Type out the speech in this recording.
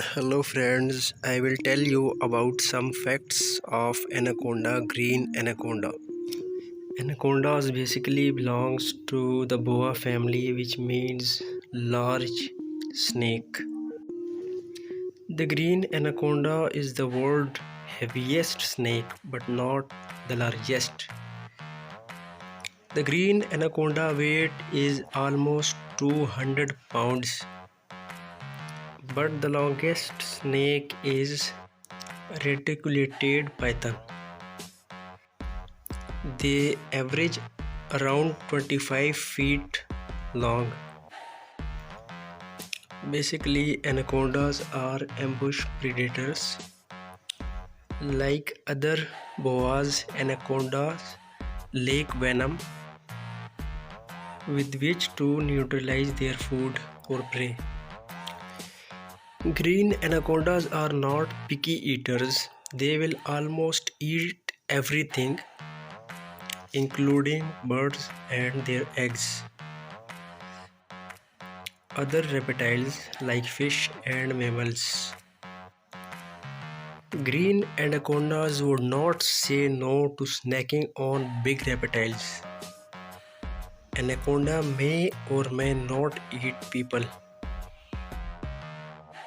Hello friends, I will tell you about some facts of anaconda, green anaconda. Anacondas basically belongs to the boa family, which means large snake. The green anaconda is the world's heaviest snake but not the largest. The green anaconda weight is almost 200 pounds, but the longest snake is reticulated python. They average around 25 feet long. Basically, anacondas are ambush predators. Like other boas, anacondas lack venom with which to neutralize their food or prey. Green anacondas are not picky eaters. They will almost eat everything, including birds and their eggs. Other reptiles like fish and mammals. Green anacondas would not say no to snacking on big reptiles. Anaconda may or may not eat people.